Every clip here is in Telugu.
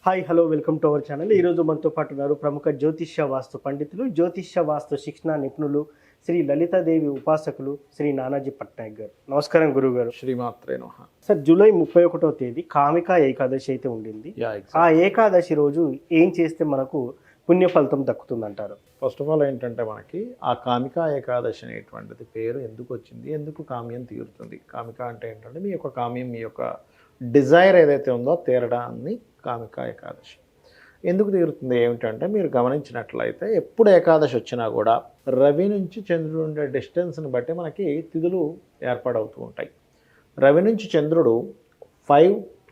Hi hello welcome to our channel. ఈరోజు మనతో పాటు ఉన్నారు ప్రముఖ జ్యోతిష్య వాస్తు పండితులు, జ్యోతిష్య వాస్తు శిక్షణ నిపుణులు, శ్రీ లలితాదేవి ఉపాసకులు శ్రీ నానాజీ పట్నాయక్ గారు. నమస్కారం గురువు గారు. శ్రీమాత్రే నమః. సార్, జూలై 31వ తేదీ కామికా ఏకాదశి అయితే ఉండింది. ఆ ఏకాదశి రోజు ఏం చేస్తే మనకు పుణ్య ఫలితం దక్కుతుందంటారు? ఫస్ట్ ఆఫ్ ఆల్ ఏంటంటే మనకి ఆ కామికా ఏకాదశి అనేటువంటిది పేరు ఎందుకు వచ్చింది, ఎందుకు కామ్యం తీరుతుంది? కామిక అంటే ఏంటంటే మీ యొక్క కామ్యం, మీ యొక్క డిజైర్ ఏదైతే ఉందో తీరడాన్ని కామికా ఏకాదశి. ఎందుకు తీరుతుంది ఏమిటంటే, మీరు గమనించినట్లయితే ఎప్పుడు ఏకాదశి వచ్చినా కూడా రవి నుంచి చంద్రుడు ఉండే డిస్టెన్స్ని బట్టి మనకి తిథులు ఏర్పడవుతూ ఉంటాయి. రవి నుంచి చంద్రుడు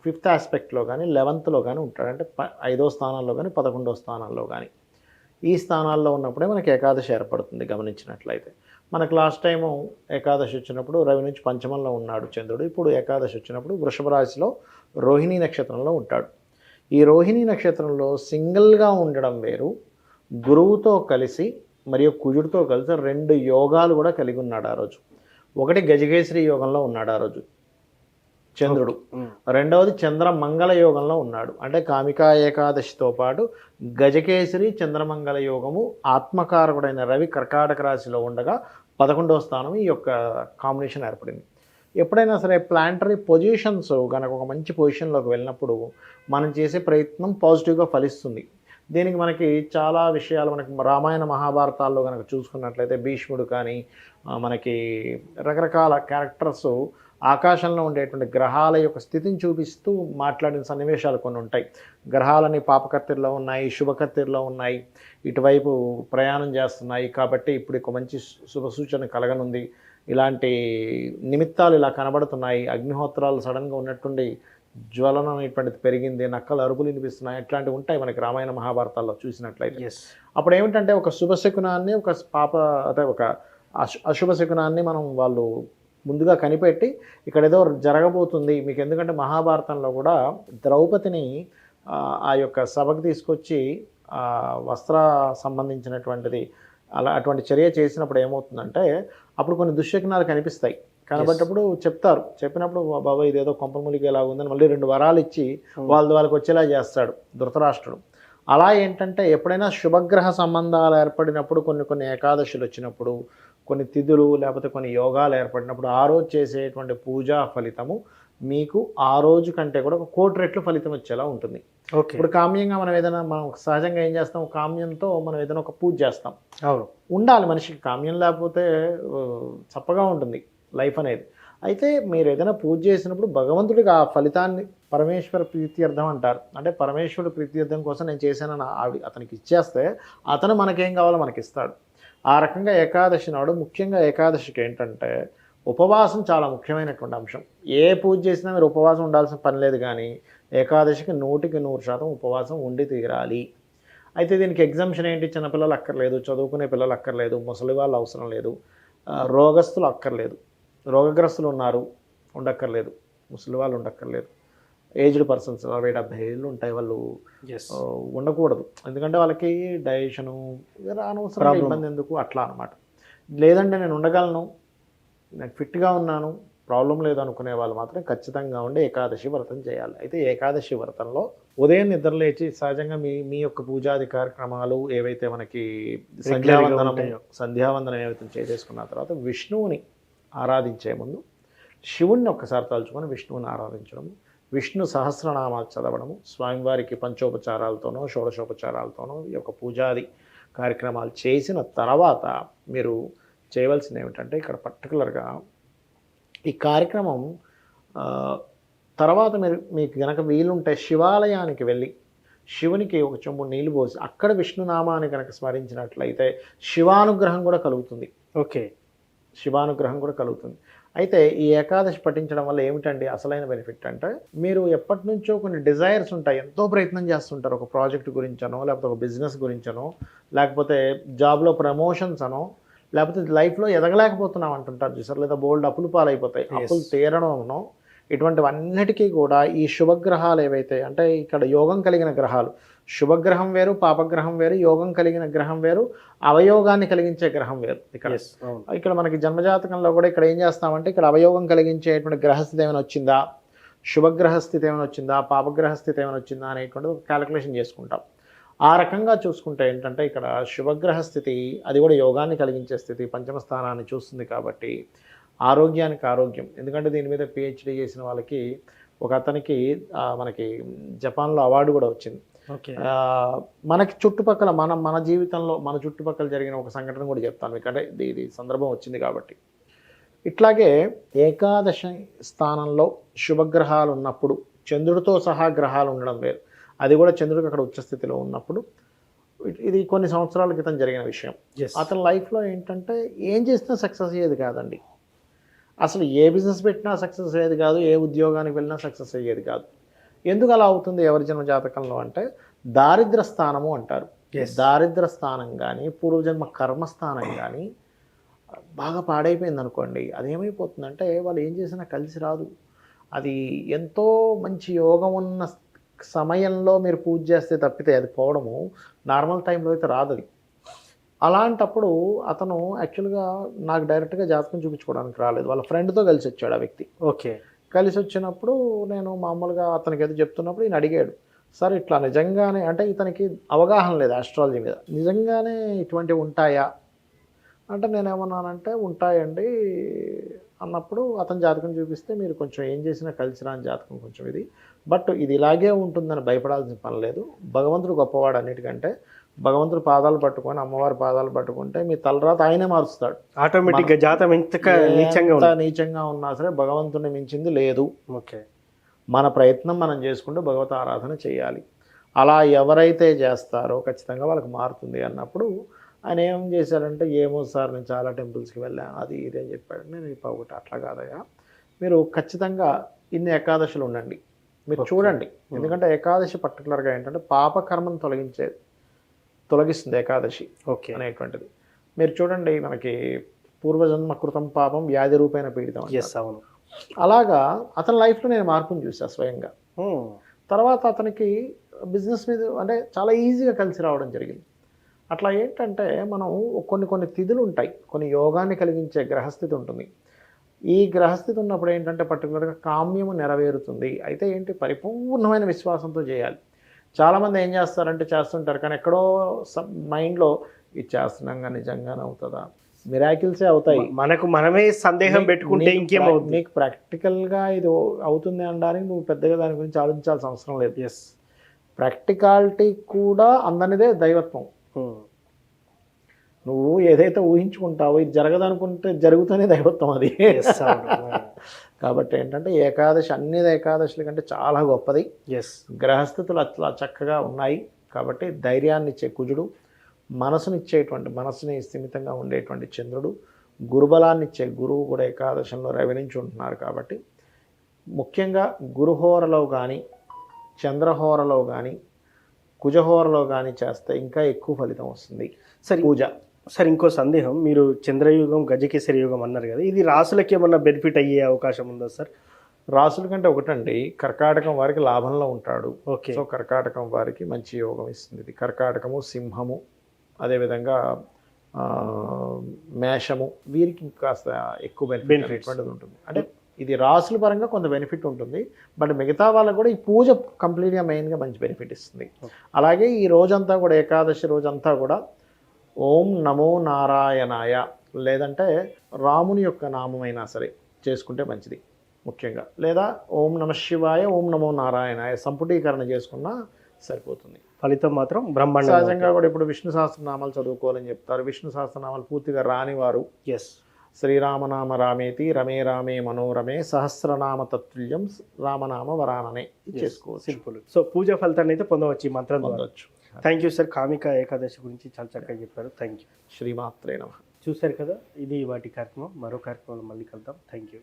ఫిఫ్త్ ఆస్పెక్ట్లో కానీ 11th కానీ ఉంటాడు. అంటే 5వ స్థానాల్లో కానీ 11వ స్థానాల్లో కానీ ఈ స్థానాల్లో ఉన్నప్పుడే మనకి ఏకాదశి ఏర్పడుతుంది. గమనించినట్లయితే మనకు లాస్ట్ టైము ఏకాదశి వచ్చినప్పుడు రవి నుంచి పంచమంలో ఉన్నాడు చంద్రుడు. ఇప్పుడు ఏకాదశి వచ్చినప్పుడు వృషభ రాశిలో రోహిణీ నక్షత్రంలో ఉంటాడు. ఈ రోహిణీ నక్షత్రంలో సింగిల్గా ఉండడం వేరు, గురువుతో కలిసి మరియు కుజుడితో కలిసి 2 యోగాలు కూడా కలిగి ఉన్నాడు ఆ రోజు. ఒకటి గజకేసరి యోగంలో ఉన్నాడు ఆ రోజు చంద్రుడు, రెండవది చంద్రమంగళ యోగంలో ఉన్నాడు. అంటే కామికా ఏకాదశితో పాటు గజకేసరి చంద్రమంగళ యోగము ఆత్మకారకుడైన రవి కర్కాటక రాశిలో ఉండగా 11వ స్థానం ఈ యొక్క కాంబినేషన్ ఏర్పడింది. ఎప్పుడైనా సరే ప్లాంటరీ పొజిషన్స్ కనుక ఒక మంచి పొజిషన్లోకి వెళ్ళినప్పుడు మనం చేసే ప్రయత్నం పాజిటివ్గా ఫలిస్తుంది. దీనికి మనకి చాలా విషయాలు మనకి రామాయణ మహాభారతాల్లో కనుక చూసుకున్నట్లయితే భీష్ముడు కానీ మనకి రకరకాల క్యారెక్టర్స్ ఆకాశంలో ఉండేటువంటి గ్రహాల యొక్క స్థితిని చూపిస్తూ మాట్లాడిన సన్నివేశాలు కొన్ని ఉంటాయి. గ్రహాలని పాపకత్తిరిలో ఉన్నాయి, శుభకత్తిరిలో ఉన్నాయి, ఇటువైపు ప్రయాణం చేస్తున్నాయి, కాబట్టి ఇప్పుడు ఒక మంచి శుభ సూచన కలగనుంది, ఇలాంటి నిమిత్తాలు ఇలా కనబడుతున్నాయి, అగ్నిహోత్రాలు సడన్గా ఉన్నట్టుండి జ్వలనం అనేటువంటిది పెరిగింది, నక్కలు అరుపులు వినిపిస్తున్నాయి, ఇట్లాంటివి ఉంటాయి మనకి రామాయణ మహాభారతాల్లో చూసినట్లయితే. అప్పుడు ఏమిటంటే ఒక శుభశకునాన్ని ఒక అశుభశకునాన్ని మనం వాళ్ళు ముందుగా కనిపెట్టి ఇక్కడ ఏదో జరగబోతుంది మీకు. ఎందుకంటే మహాభారతంలో కూడా ద్రౌపదిని ఆ యొక్క సభకు తీసుకొచ్చి వస్త్ర సంబంధించినటువంటిది అటువంటి చర్య చేసినప్పుడు ఏమవుతుందంటే అప్పుడు కొన్ని దుశ్శకునాలు కనిపిస్తాయి. కనబడ్డప్పుడు చెప్తారు, చెప్పినప్పుడు బాబా ఇదేదో కొంపములిగేలా ఉందని మళ్ళీ 2 వరాలు ఇచ్చి వాళ్ళకి వచ్చేలా చేస్తాడు ధృతరాష్ట్రుడు. అలా ఏంటంటే ఎప్పుడైనా శుభగ్రహ సంబంధాలు ఏర్పడినప్పుడు కొన్ని ఏకాదశులు వచ్చినప్పుడు కొన్ని తిథులు లేకపోతే కొన్ని యోగాలు ఏర్పడినప్పుడు ఆ రోజు చేసేటువంటి పూజా ఫలితము మీకు ఆ రోజు కంటే కూడా 1 కోటి రెట్లు ఫలితం వచ్చేలా ఉంటుంది. ఇప్పుడు కామ్యంగా మనం సహజంగా ఏం చేస్తాం, కామ్యంతో మనం ఏదైనా ఒక పూజ చేస్తాం. ఉండాలి మనిషికి, కామ్యం లేకపోతే చప్పగా ఉంటుంది లైఫ్ అనేది. అయితే మీరు ఏదైనా పూజ చేసినప్పుడు భగవంతుడికి ఆ ఫలితాన్ని పరమేశ్వర ప్రీత్యర్థం అంటారు. అంటే పరమేశ్వరుడు ప్రీత్యర్థం కోసం నేను చేశానని అతనికి ఇచ్చేస్తే అతను మనకేం కావాలో మనకి ఇస్తాడు. ఆ రకంగా ఏకాదశి నాడు ముఖ్యంగా ఏకాదశికి ఏంటంటే ఉపవాసం చాలా ముఖ్యమైనటువంటి అంశం. ఏ పూజ చేసినా మీరు ఉపవాసం ఉండాల్సిన పని లేదు, కానీ ఏకాదశికి 100% ఉపవాసం ఉండి తీరాలి. అయితే దీనికి ఎగ్జామ్షన్ ఏంటి, చిన్నపిల్లలు అక్కర్లేదు, చదువుకునే పిల్లలు అక్కర్లేదు, ముసలి వాళ్ళు అవసరం లేదు, రోగస్తులు అక్కర్లేదు, రోగగ్రస్తులు ఉన్నారు ఉండక్కర్లేదు, ముసలి వాళ్ళు ఉండక్కర్లేదు, ఏజ్డ్ పర్సన్స్ 60-70 ఏళ్ళు ఉంటాయి వాళ్ళు ఉండకూడదు. ఎందుకంటే వాళ్ళకి డైజెషను అనవసరం ఇబ్బంది ఎందుకు అట్లా అనమాట. లేదంటే నేను ఉండగలను, నేను ఫిట్గా ఉన్నాను, ప్రాబ్లం లేదు అనుకునే వాళ్ళు మాత్రం ఖచ్చితంగా ఉండి ఏకాదశి వ్రతం చేయాలి. అయితే ఏకాదశి వ్రతంలో ఉదయం నిద్రలేచి సహజంగా మీ యొక్క పూజాది కార్యక్రమాలు ఏవైతే మనకి సంధ్యావందనం ఏవైతే చేసుకున్న తర్వాత విష్ణువుని ఆరాధించే ముందు శివుణ్ణి ఒక్కసారి తలుచుకొని విష్ణువుని ఆరాధించడం, విష్ణు సహస్రనామాలు చదవడము, స్వామివారికి పంచోపచారాలతోనో షోడశోపచారాలతోనో ఈ యొక్క పూజాది కార్యక్రమాలు చేసిన తర్వాత మీరు చేయవలసింది ఏమిటంటే, ఇక్కడ పర్టికులర్గా ఈ కార్యక్రమం తర్వాత మీకు కనుక వీలుంటే శివాలయానికి వెళ్ళి శివునికి ఒక చెంబు నీళ్లు పోసి అక్కడ విష్ణునామాన్ని కనుక స్మరించినట్లయితే శివానుగ్రహం కూడా కలుగుతుంది. శివానుగ్రహం కూడా కలుగుతుంది. అయితే ఈ ఏకాదశి పఠించడం వల్ల ఏమిటండి అసలైన బెనిఫిట్ అంటే, మీరు ఎప్పటి నుంచో కొన్ని డిజైర్స్ ఉంటాయి, ఎంతో ప్రయత్నం చేస్తుంటారు, ఒక ప్రాజెక్ట్ గురించనో లేకపోతే ఒక బిజినెస్ గురించనో లేకపోతే జాబ్లో ప్రమోషన్స్ అనో లేకపోతే లైఫ్లో ఎదగలేకపోతున్నాం అంటుంటారు చూసారు, లేదా బోల్డ్ అప్పులు పాలైపోతాయి, అప్పులు తీరడంనో ఇటువంటివన్నిటికీ కూడా ఈ శుభగ్రహాలు ఏవైతే అంటే ఇక్కడ యోగం కలిగిన గ్రహాలు, శుభగ్రహం వేరు, పాపగ్రహం వేరు, యోగం కలిగిన గ్రహం వేరు, అవయోగాన్ని కలిగించే గ్రహం వేరు. ఇక్కడ మనకి జన్మజాతకంలో కూడా ఇక్కడ ఏం చేస్తామంటే ఇక్కడ అవయోగం కలిగించేటువంటి గ్రహస్థితి ఏమైనా వచ్చిందా, శుభగ్రహ స్థితి ఏమైనా వచ్చిందా, పాపగ్రహ స్థితి ఏమైనా వచ్చిందా అనేటువంటిది ఒక క్యాలిక్యులేషన్ చేసుకుంటాం. ఆ రకంగా చూసుకుంటే ఏంటంటే ఇక్కడ శుభగ్రహ స్థితి అది కూడా యోగాన్ని కలిగించే స్థితి, పంచమ స్థానాన్ని చూస్తుంది కాబట్టి ఆరోగ్యానికి ఆరోగ్యం. ఎందుకంటే దీని మీద పిహెచ్డి చేసిన వాళ్ళకి ఒక అతనికి మనకి జపాన్లో అవార్డు కూడా వచ్చింది. ఓకే. మనకి చుట్టుపక్కల మన జీవితంలో మన చుట్టుపక్కల జరిగిన ఒక సంఘటన కూడా చెప్తాను మీకు. అంటే ఇది సందర్భం వచ్చింది కాబట్టి. ఇట్లాగే ఏకాదశ స్థానంలో శుభగ్రహాలు ఉన్నప్పుడు చంద్రుడితో సహా గ్రహాలు ఉండడం వేరు. అది కూడా చంద్రుడికి అక్కడ ఉచ్చస్థితిలో ఉన్నప్పుడు ఇది కొన్ని సంవత్సరాల క్రితం జరిగిన విషయం. అతని లైఫ్లో ఏంటంటే ఏం చేసినా సక్సెస్ అయ్యేది కాదండి. అసలు ఏ బిజినెస్ పెట్టినా సక్సెస్ అయ్యేది కాదు, ఏ ఉద్యోగానికి వెళ్ళినా సక్సెస్ అయ్యేది కాదు. ఎందుకు అలా అవుతుంది ఎవరి జన్మ జాతకంలో అంటే దారిద్ర స్థానము అంటారు. దారిద్ర స్థానం కానీ పూర్వజన్మ కర్మస్థానం కానీ బాగా పాడైపోయింది అనుకోండి, అదేమైపోతుందంటే వాళ్ళు ఏం చేసినా కలిసి రాదు. అది ఎంతో మంచి యోగం ఉన్న సమయంలో మీరు పూజ చేస్తే తప్పితే అది పోవడము, నార్మల్ టైంలో అయితే రాదు అది. అలాంటప్పుడు అతను యాక్చువల్గా నాకు డైరెక్ట్గా జాతకం చూపించుకోవడానికి రాలేదు, వాళ్ళ ఫ్రెండ్తో కలిసి వచ్చాడు ఆ వ్యక్తి. ఓకే. కలిసి వచ్చినప్పుడు నేను మామూలుగా అతనికి ఏదో చెప్తున్నప్పుడు ఈయన అడిగాడు, సార్ ఇట్లా నిజంగానే, అంటే ఇతనికి అవగాహన లేదు ఆస్ట్రాలజీ మీద, నిజంగానే ఇటువంటివి ఉంటాయా అంటే నేనేమన్నానంటే ఉంటాయండి అన్నప్పుడు అతను జాతకం చూపిస్తే మీరు కొంచెం ఏం చేసినా కలిసి రాని జాతకం కొంచెం ఇది, బట్ ఇది ఇలాగే ఉంటుందని భయపడాల్సిన పని లేదు. భగవంతుడు గొప్పవాడు అన్నిటికంటే. భగవంతుడు పాదాలు పట్టుకొని అమ్మవారి పాదాలు పట్టుకుంటే మీ తలరాత ఆయనే మారుస్తాడు. ఆటోమేటిక్గా జాతకం ఎంత నీచంగా ఉన్నా సరే భగవంతుడిని మించింది లేదు. ఓకే. మన ప్రయత్నం మనం చేసుకుంటూ భగవత్ ఆరాధన చేయాలి. అలా ఎవరైతే చేస్తారో ఖచ్చితంగా వాళ్ళకి మారుతుంది అన్నప్పుడు ఆయన ఏం చేశారంటే, ఏమో సార్ నేను చాలా టెంపుల్స్కి వెళ్ళాను అది ఇది అని చెప్పాడు. నేను ఒకటి అట్లా కాదయ్యా, మీరు ఖచ్చితంగా ఇన్ని ఏకాదశులు ఉండండి, మీరు చూడండి. ఎందుకంటే ఏకాదశి పర్టికులర్గా ఏంటంటే పాపకర్మను తొలగిస్తుంది ఏకాదశి అనేటువంటిది. మీరు చూడండి, మనకి పూర్వజన్మ కృతం పాపం వ్యాధి రూపేణ పీడితం. అవును. అలాగా అతని లైఫ్లో నేను మార్పుని చూసాను స్వయంగా. తర్వాత అతనికి బిజినెస్ మీద అంటే చాలా ఈజీగా కలిసి రావడం జరిగింది. అట్లా ఏంటంటే మనం కొన్ని తిథులు ఉంటాయి, కొన్ని యోగాన్ని కలిగించే గ్రహస్థితి ఉంటుంది. ఈ గ్రహస్థితి ఉన్నప్పుడు ఏంటంటే పర్టికులర్గా కామ్యము నెరవేరుతుంది. అయితే ఏంటి, పరిపూర్ణమైన విశ్వాసంతో చేయాలి. చాలామంది ఏం చేస్తారంటే చేస్తుంటారు, కానీ ఎక్కడో మైండ్లో ఇది చేస్తున్నాగా నిజంగానే అవుతుందా, మిరాకిల్సే అవుతాయి, మనకు మనమే సందేహం పెట్టుకుంటే ఇంకేమవుతుంది. నీకు ప్రాక్టికల్గా ఇది అవుతుంది అనడానికి నువ్వు పెద్దగా దాని గురించి ఆలోచించాల్సిన అవసరం లేదు. ప్రాక్టికాలిటీ కూడా అందనిదే దైవత్వం. నువ్వు ఏదైతే ఊహించుకుంటావో ఇది జరగదనుకుంటే జరుగుతూనే దైవత్వం అది. కాబట్టి ఏంటంటే ఏకాదశి అన్ని ఏకాదశుల కంటే చాలా గొప్పది. గ్రహస్థితులు అట్లా చక్కగా ఉన్నాయి కాబట్టి ధైర్యాన్ని ఇచ్చే కుజుడు, మనసుని స్థిమితంగా ఉండేటువంటి చంద్రుడు, గురుబలాన్ని ఇచ్చే గురువు కూడా ఏకాదశంలో రవినించి ఉంటున్నారు. కాబట్టి ముఖ్యంగా గురుహోరలో కానీ చంద్రహోరలో కానీ కుజహోరలో కానీ చేస్తే ఇంకా ఎక్కువ ఫలితం వస్తుంది పూజ. సార్ ఇంకో సందేహం, మీరు చంద్రయుగం గజకేసరి యుగం అన్నారు కదా, ఇది రాసులకి ఏమన్నా బెనిఫిట్ అయ్యే అవకాశం ఉందా సార్? రాసుల కంటే ఒకటండి, కర్కాటకం వారికి లాభంలో ఉంటాడు. సో కర్కాటకం వారికి మంచి యోగం ఇస్తుంది ఇది. కర్కాటకము, సింహము, అదేవిధంగా మేషము వీరికి కాస్త ఎక్కువ బెనిఫిట్ ఉంటుంది. అంటే ఇది రాసుల పరంగా కొంత బెనిఫిట్ ఉంటుంది, బట్ మిగతా వాళ్ళకు కూడా ఈ పూజ కంప్లీట్గా మెయిన్గా మంచి బెనిఫిట్ ఇస్తుంది. అలాగే ఈ రోజంతా కూడా ఏకాదశి రోజంతా కూడా ఓం నమో నారాయణాయ లేదంటే రాముని యొక్క నామమైనా సరే చేసుకుంటే మంచిది ముఖ్యంగా, లేదా ఓం నమ శివాయ ఓం నమో నారాయణాయ సంపుటీకరణ చేసుకున్నా సరిపోతుంది. ఫలితం మాత్రం బ్రహ్మాండ. సహజంగా కూడా ఇప్పుడు విష్ణు సహస్రనామాలు చదువుకోవాలని చెప్తారు. విష్ణు సహస్రనామాలు పూర్తిగా రానివారు శ్రీరామనామ రామేతి రమే రామే మనోరమే సహస్రనామ తత్తుల్యం రామనామ వరాననే చేసుకోవచ్చు. సింపుల్. సో పూజా ఫలితాన్ని అయితే పొందవచ్చు, ఈ మంత్రం పొందవచ్చు. Thank you sir. Kamika Ekadashi గురించి చాలా చక్కగా చెప్పారు. Thank you. శ్రీమాత్రే నమః. చూశారు కదా, ఇది వాటి కార్యక్రమం. మరో కార్యక్రమంలో మళ్ళీ కలుద్దాం. Thank you.